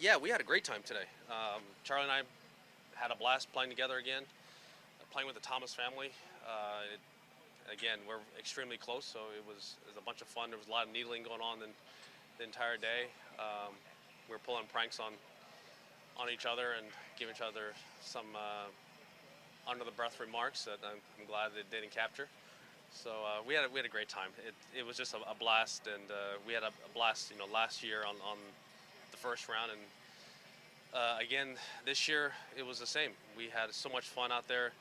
Yeah, we had a great time today. Charlie and I had a blast playing together again, playing with the Thomas family. Again, we're extremely close, so it was a bunch of fun. There was a lot of needling going on the entire day. We were pulling pranks on each other and giving each other some under the breath remarks that I'm glad it didn't capture. So we had a great time. It was just a blast, and we had a blast, last year on the first round, and again this year it was the same. We had so much fun out there.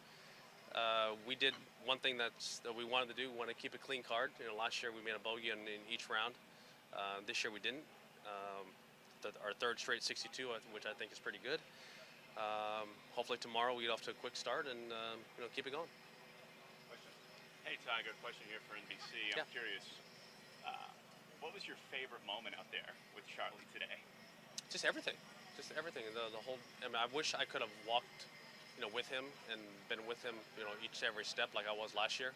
We did one thing that we wanted to do. We wanted to keep a clean card. Last year we made a bogey in each round. This year we didn't. Our third straight 62, which I think is pretty good. Hopefully tomorrow we get off to a quick start and keep it going. Hey Tiger, question here for NBC. I'm curious, what was your favorite moment out there with Charlie today? Just everything. The whole. I mean, I wish I could have walked, with him and been with him, each every step like I was last year.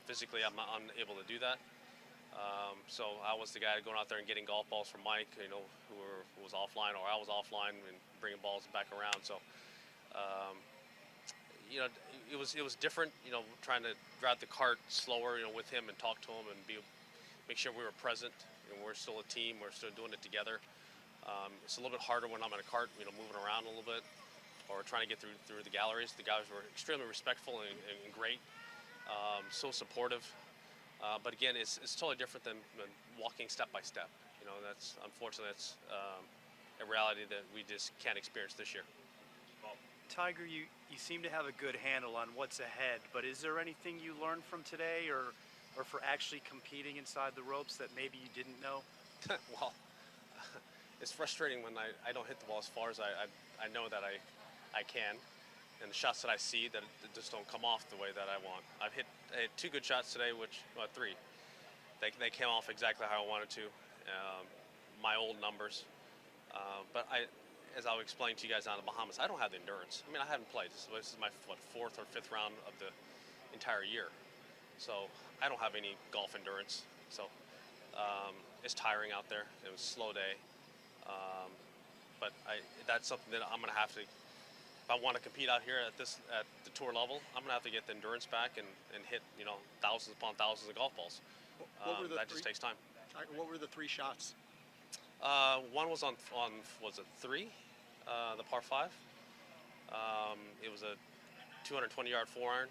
Physically, I'm not unable to do that. So I was the guy going out there and getting golf balls from Mike, who was offline, or I was offline and bringing balls back around. So, it was different, trying to drive the cart slower, with him and talk to him and make sure we were present. We're still a team. We're still doing it together. It's a little bit harder when I'm in a cart, moving around a little bit or trying to get through the galleries. The guys were extremely respectful and great, so supportive. But again, it's totally different than walking step by step. Unfortunately, that's a reality that we just can't experience this year. Tiger, you seem to have a good handle on what's ahead, but is there anything you learned from today or for actually competing inside the ropes that maybe you didn't know? Well, it's frustrating when I don't hit the ball as far as I know that I can, and the shots that I see that just don't come off the way that I want. I hit two good shots today, three. They came off exactly how I wanted to, my old numbers. But as I'll explain to you guys down in the Bahamas, I don't have the endurance. I mean, I haven't played. This is my fourth or fifth round of the entire year. So I don't have any golf endurance. So it's tiring out there. It was a slow day. But that's something that I'm going to have to, if I want to compete out here at the tour level, I'm going to have to get the endurance back and hit, thousands upon thousands of golf balls. That just takes time. What were the three shots? One was on was it 3, the par 5. It was a 220-yard 4-iron,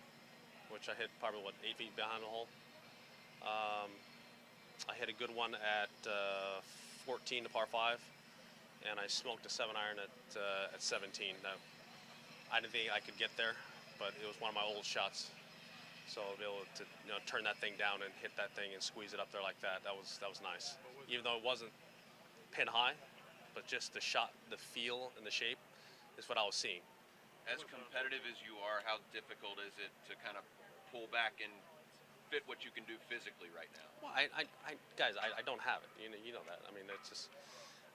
which I hit probably 8 feet behind the hole. I hit a good one at 14, the par 5, and I smoked a 7-iron at 17. Now, I didn't think I could get there, but it was one of my old shots. So I'll be able to turn that thing down and hit that thing and squeeze it up there like that. That was nice. Even though it wasn't pin high, but just the shot, the feel, and the shape is what I was seeing. As competitive as you are, how difficult is it to kind of pull back and fit what you can do physically right now? Well, guys, I don't have it. You know that. I mean, it's just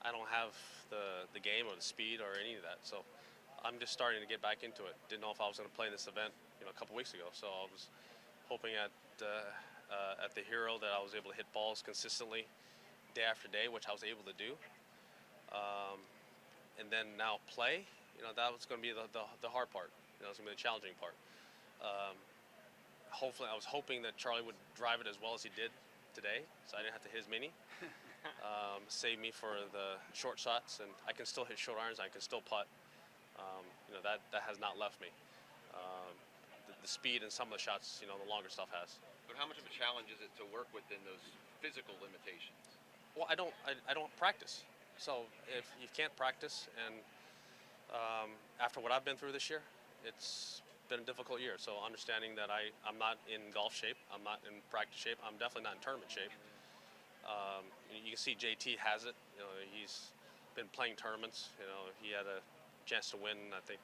I don't have the game or the speed or any of that. So I'm just starting to get back into it. Didn't know if I was going to play this event, a couple weeks ago. So I was hoping at the Hero that I was able to hit balls consistently day after day, which I was able to do. And then now play, that was going to be the hard part. It's going to be the challenging part. Hopefully, I was hoping that Charlie would drive it as well as he did today, so I didn't have to hit his mini. Save me for the short shots, and I can still hit short irons. I can still putt. That has not left me. The speed and some of the shots, the longer stuff has. But how much of a challenge is it to work within those physical limitations? Well, I don't practice. So if you can't practice, and after what I've been through this year, it's been a difficult year. So understanding that I'm not in golf shape, I'm not in practice shape, I'm definitely not in tournament shape. You can see JT has it. He's been playing tournaments. He had a chance to win, I think,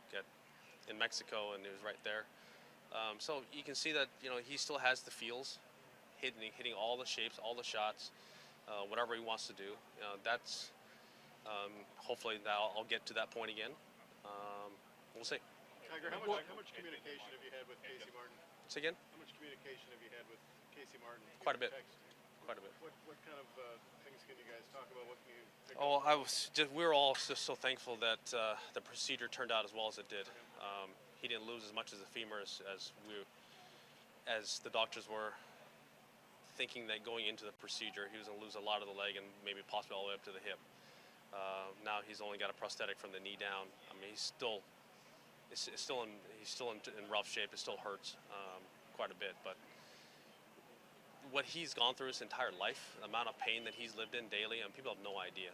in Mexico, and he was right there. So you can see that he still has the feels, hitting all the shapes, all the shots, whatever he wants to do. That's hopefully that I'll get to that point again. We'll see. Tiger, how much communication have you had with Casey Martin? Say again? How much communication have you had with Casey Martin? Quite a bit. Text? Quite a bit. What kind of things can you guys talk about? What can you Oh, we were all just so thankful that the procedure turned out as well as it did. He didn't lose as much as the femur as the doctors were thinking that going into the procedure he was going to lose a lot of the leg and maybe possibly all the way up to the hip. Now he's only got a prosthetic from the knee down. I mean, he's still in rough shape. It still hurts quite a bit, but what he's gone through his entire life, the amount of pain that he's lived in daily, and people have no idea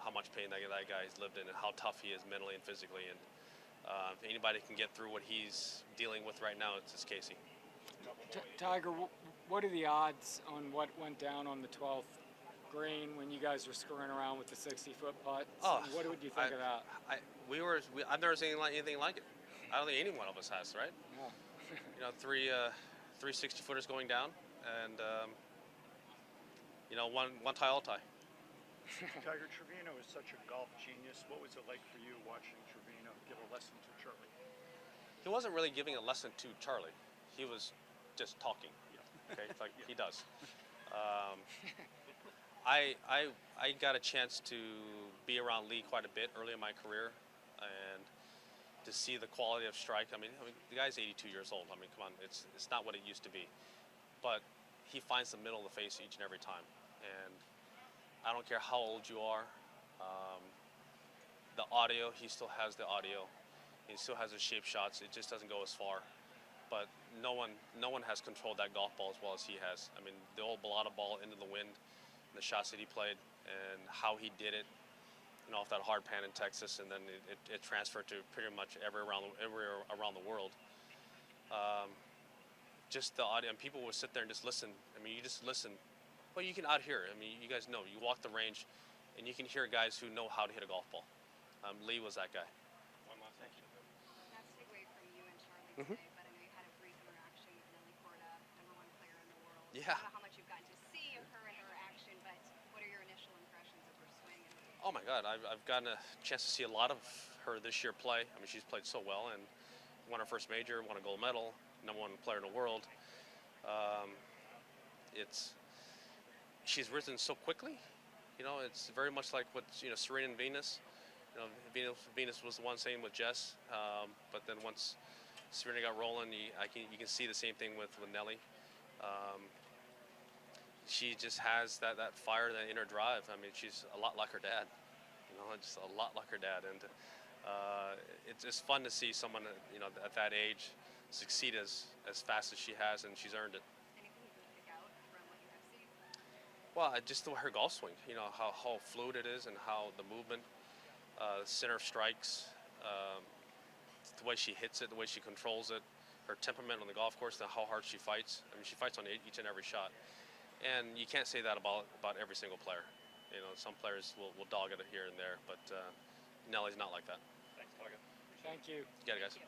how much pain that guy's lived in and how tough he is mentally and physically. And if anybody can get through what he's dealing with right now, it's Casey. Tiger, what are the odds on what went down on the 12th green when you guys were screwing around with the 60-foot putt? Oh, what would you think of that? I've never seen anything like it. I don't think any one of us has, right? Yeah. You know, three 60-footers going down, and one tie, all tie. Tiger, Trevino is such a golf genius. What was it like for you watching Trevino give a lesson to Charlie? He wasn't really giving a lesson to Charlie. He was just talking. Okay, like he does. I got a chance to be around Lee quite a bit early in my career, and to see the quality of strike. I mean, the guy's 82 years old. I mean, come on, it's not what it used to be, but he finds the middle of the face each and every time. And I don't care how old you are. The audio, he still has the audio. He still has his shape shots. It just doesn't go as far. But no one has controlled that golf ball as well as he has. I mean, the old Bellata ball into the wind, the shots that he played, and how he did it, off that hard pan in Texas, and then it transferred to pretty much everywhere around the world. Just the audio, and people would sit there and just listen. I mean, you just listen. Well, you can out hear. I mean, you guys know. You walk the range, and you can hear guys who know how to hit a golf ball. Lee was that guy. One last thing. Not to take away from you and Charlie today, but I know you had a brief interaction with Nelly Corda, #1 player in the world. Yeah. I don't know how much you've gotten to see of her and her action, but what are your initial impressions of her swing? Oh my God, I've gotten a chance to see a lot of her this year play. I mean, she's played so well and won her first major, won a gold medal, #1 player in the world. She's risen so quickly. It's very much like what Serena and Venus. Venus was the one, same with Jess. But then once Serena got rolling, you can see the same thing with Nelly. She just has that fire, that inner drive. I mean, she's a lot like her dad. Just a lot like her dad. And it's fun to see someone at that age succeed as fast as she has, and she's earned it. Anything you can pick out from what you have seen? Well, just her golf swing. How fluid it is, and how the movement, center strikes, the way she hits it, the way she controls it, her temperament on the golf course, and how hard she fights. I mean, she fights on each and every shot. And you can't say that about every single player. Some players will dog it here and there, but Nelly's not like that. Thanks, Tiger. Thank you. You got it, guys.